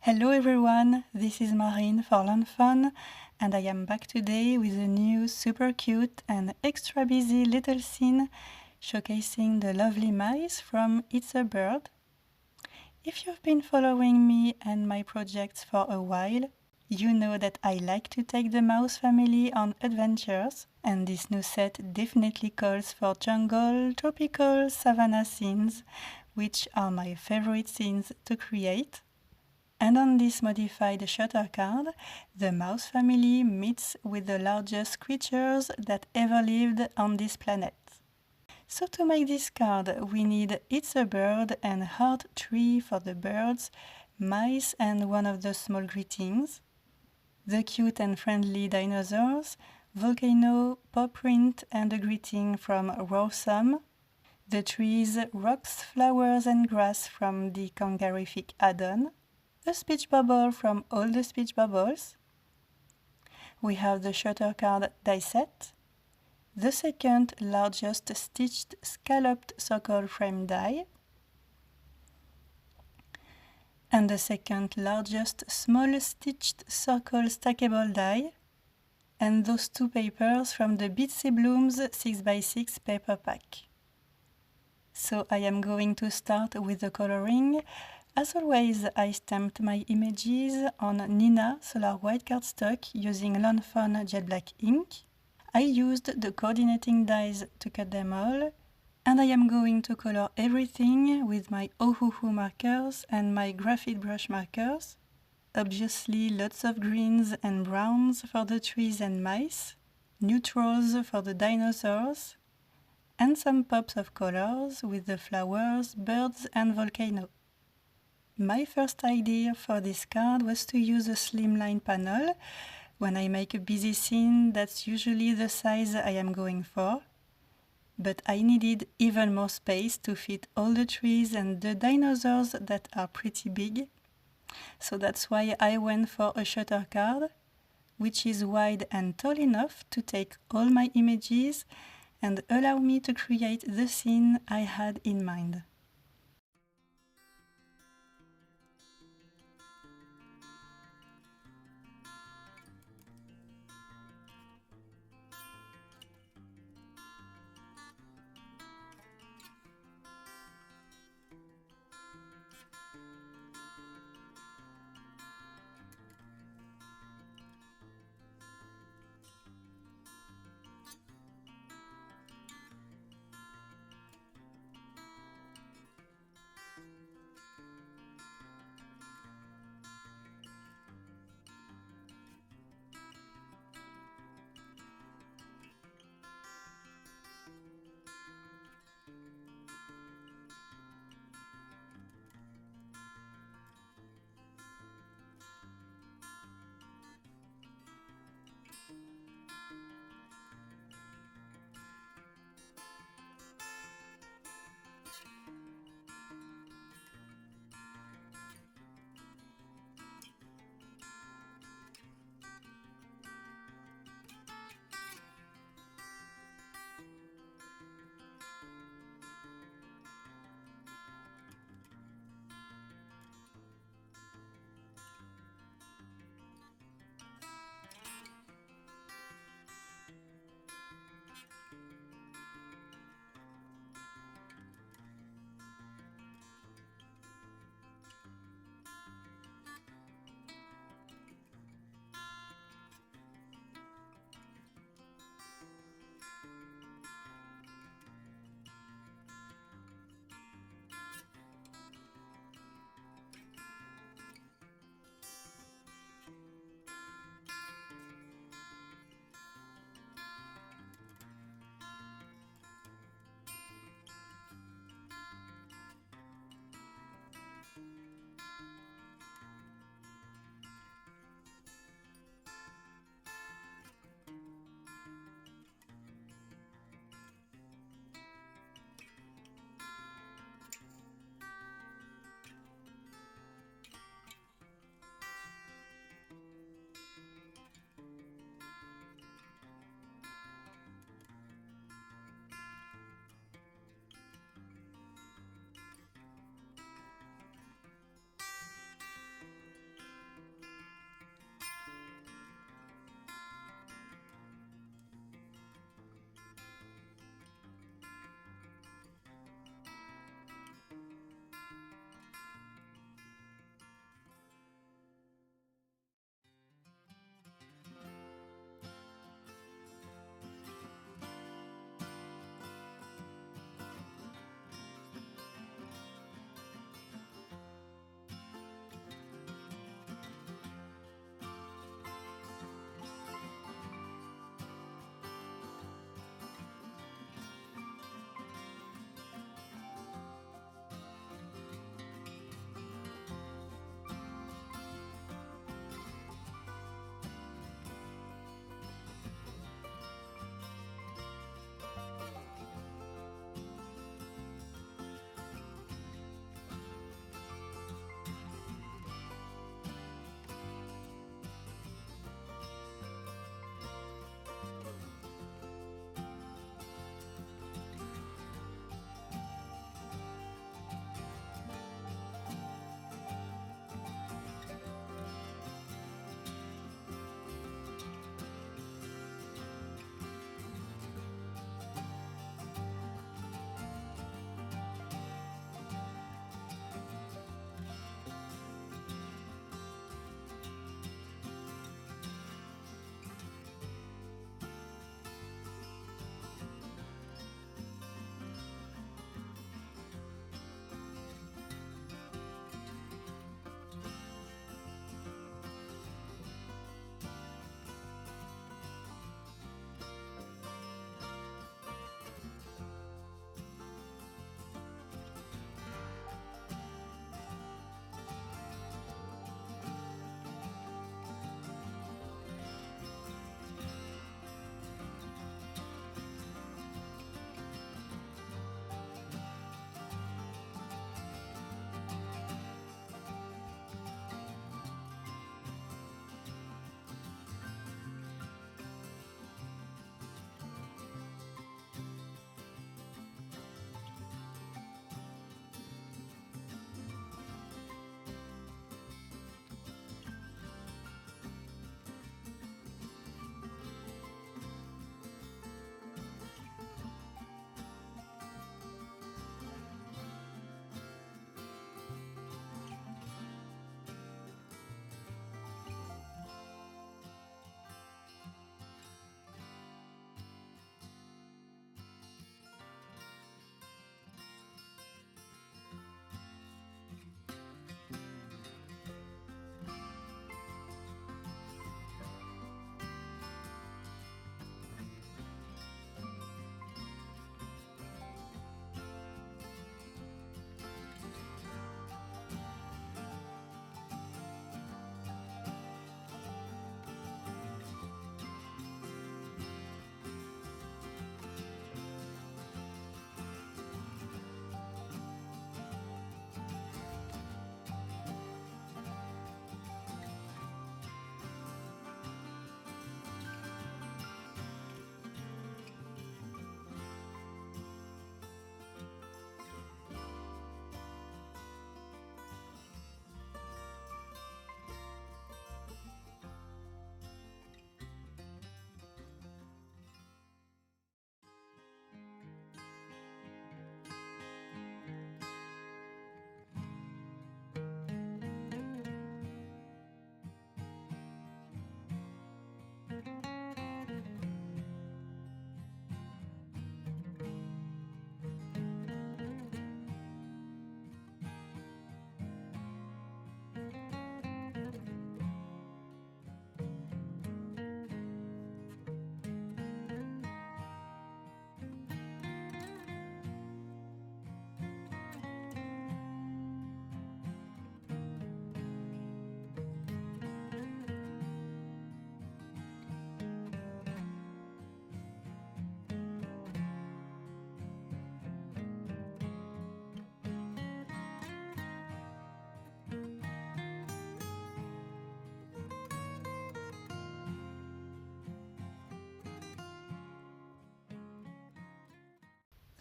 Hello everyone, this is Marine for Learn Fun, and I am back today with a new super cute and extra busy little scene showcasing the lovely mice from It's a Bird. If you've been following me and my projects for a while, you know that I like to take the mouse family on adventures, and this new set definitely calls for jungle, tropical, savanna scenes, which are my favorite scenes to create. And on this modified shutter card, the mouse family meets with the largest creatures that ever lived on this planet. So to make this card, we need It's a Bird and Heart Tree for the birds, mice and one of the small greetings, the cute and friendly dinosaurs, volcano, paw print and a greeting from Rawsome, the trees, rocks, flowers and grass from the Kangarific add-on, a speech bubble from all the speech bubbles. We have the shutter card die set, the second largest stitched scalloped circle frame die, and the second largest small stitched circle stackable die, and those two papers from the Bitsy Blooms 6x6 paper pack. So I am going to start with the coloring. As always, I stamped my images on Neenah Solar White cardstock using Learn Fun Jet Black ink. I used the coordinating dies to cut them all, and I am going to color everything with my Ohuhu markers and my graphite brush markers. Obviously, lots of greens and browns for the trees and mice, neutrals for the dinosaurs, and some pops of colors with the flowers, birds, and volcano. My first idea for this card was to use a slimline panel. When I make a busy scene, that's usually the size I am going for. But I needed even more space to fit all the trees and the dinosaurs that are pretty big. So that's why I went for a shutter card, which is wide and tall enough to take all my images and allow me to create the scene I had in mind.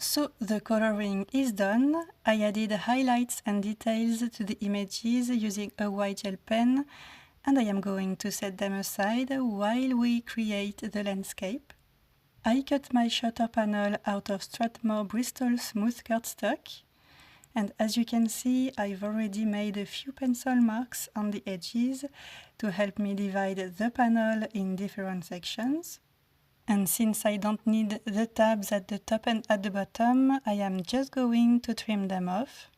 So the coloring is done. I added highlights and details to the images using a white gel pen, and I am going to set them aside while we create the landscape. I cut my shutter panel out of Strathmore Bristol smooth cardstock, and as you can see, I've already made a few pencil marks on the edges to help me divide the panel in different sections. And since I don't need the tabs at the top and at the bottom, I am just going to trim them off.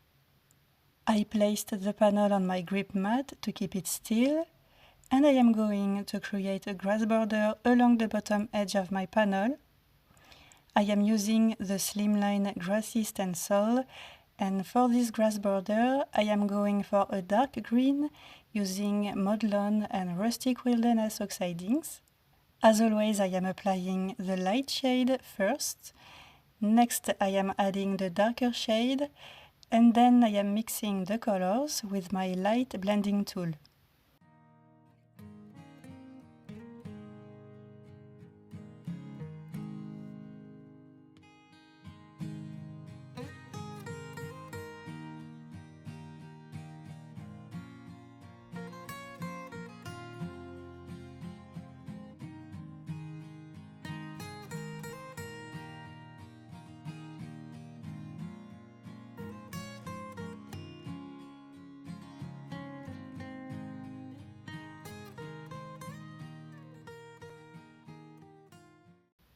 I placed the panel on my grip mat to keep it still, and I am going to create a grass border along the bottom edge of my panel. I am using the Slimline Grassy stencil, and for this grass border I am going for a dark green using mowed lawn and rustic wilderness oxidings. As always, I am applying the light shade first. Next, I am adding the darker shade, and then I am mixing the colors with my light blending tool.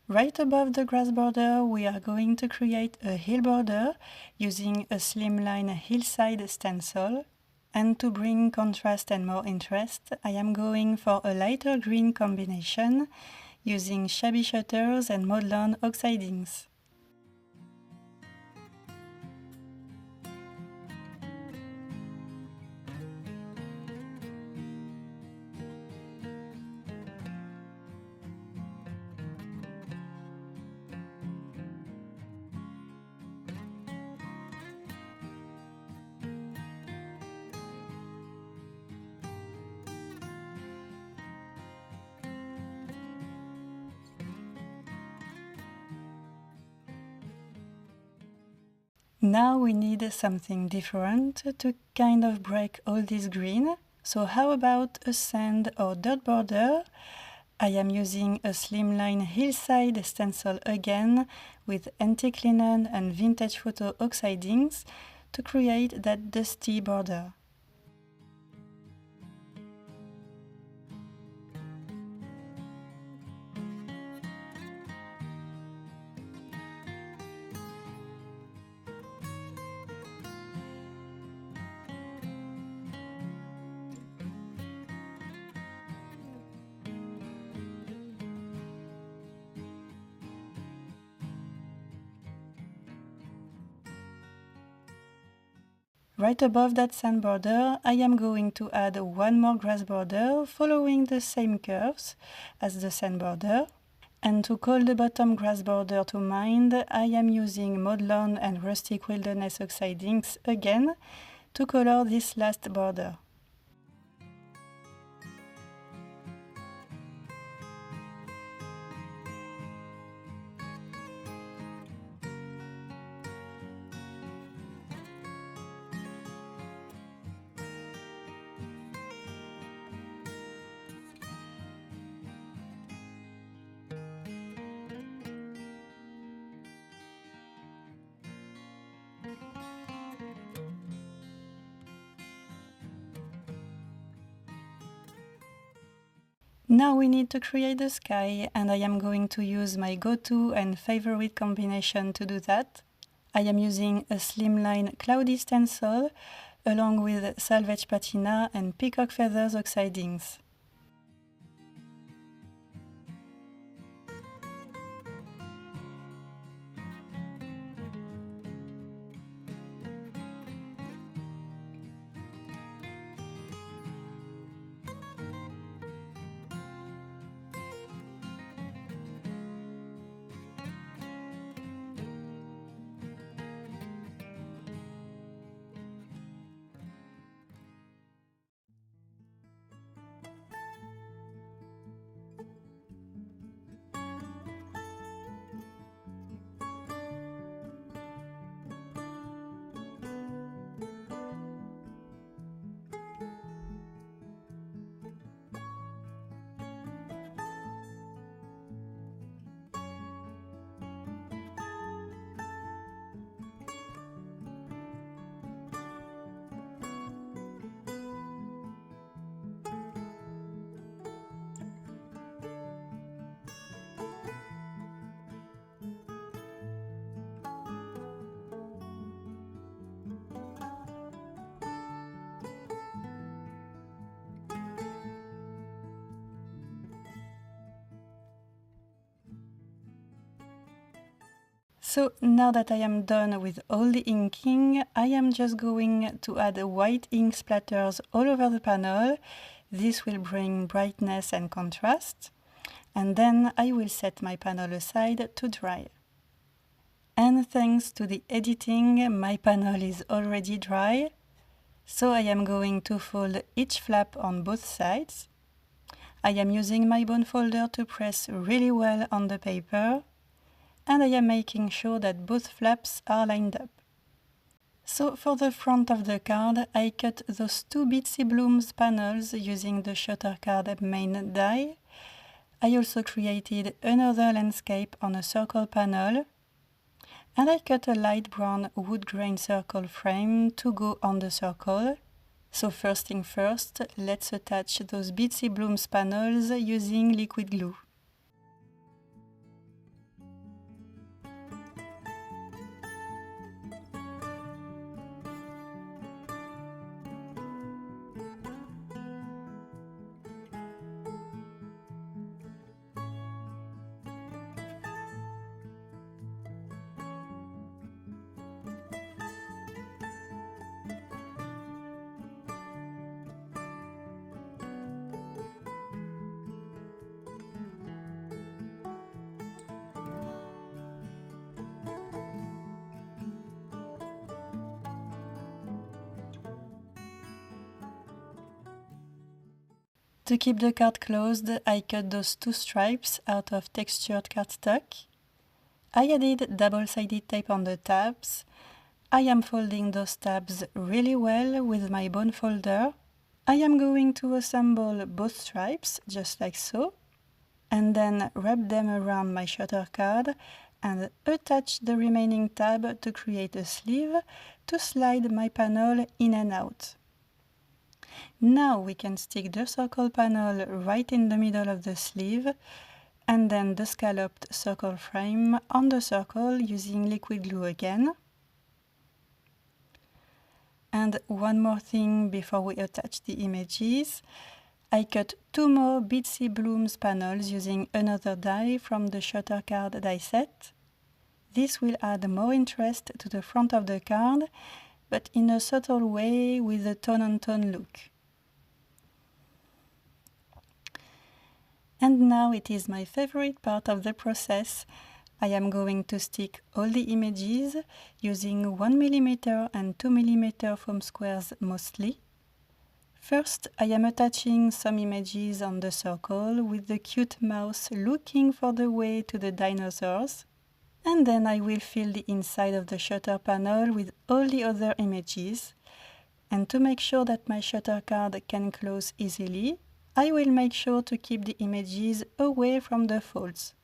Right above the grass border, we are going to create a hill border using a Slimline hillside stencil. And to bring contrast and more interest, I am going for a lighter green combination using shabby shutters and mowed lawn oxidings. Now we need something different to kind of break all this green. So how about a sand or dirt border? I am using a Slimline hillside stencil again with antique linen and vintage photo oxidings to create that dusty border. Right above that sand border, I am going to add one more grass border following the same curves as the sand border. And to call the bottom grass border to mind, I am using mowed lawn and rustic wilderness oxidings again to color this last border. Now we need to create the sky, and I am going to use my go-to and favorite combination to do that. I am using a Slimline cloudy stencil along with salvaged patina and peacock feathers oxidings. So now that I am done with all the inking, I am just going to add white ink splatters all over the panel. This will bring brightness and contrast. And then I will set my panel aside to dry. And thanks to the editing, my panel is already dry. So I am going to fold each flap on both sides. I am using my bone folder to press really well on the paper. And I am making sure that both flaps are lined up. So for the front of the card, I cut those two Bitsy Blooms panels using the shutter card main die. I also created another landscape on a circle panel. And I cut a light brown wood grain circle frame to go on the circle. So first thing first, let's attach those Bitsy Blooms panels using liquid glue. To keep the card closed, I cut those two stripes out of textured cardstock. I added double-sided tape on the tabs. I am folding those tabs really well with my bone folder. I am going to assemble both stripes, just like so, and then wrap them around my shutter card and attach the remaining tab to create a sleeve to slide my panel in and out. Now we can stick the circle panel right in the middle of the sleeve and then the scalloped circle frame on the circle using liquid glue again. And one more thing before we attach the images. I cut two more Bitsy Blooms panels using another die from the shutter card die set. This will add more interest to the front of the card, but in a subtle way with a tone-on-tone look. And now it is my favorite part of the process. I am going to stick all the images using 1mm and 2mm foam squares mostly. First, I am attaching some images on the circle with the cute mouse looking for the way to the dinosaurs. And then I will fill the inside of the shutter panel with all the other images. And to make sure that my shutter card can close easily, I will make sure to keep the images away from the folds.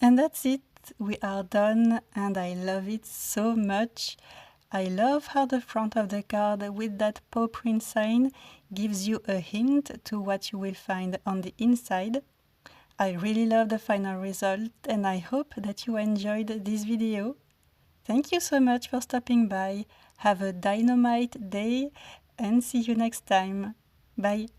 And that's it, we are done and I love it so much. I love how the front of the card with that paw print sign gives you a hint to what you will find on the inside. I really love the final result and I hope that you enjoyed this video. Thank you so much for stopping by. Have a Dino-mite day and see you next time. Bye!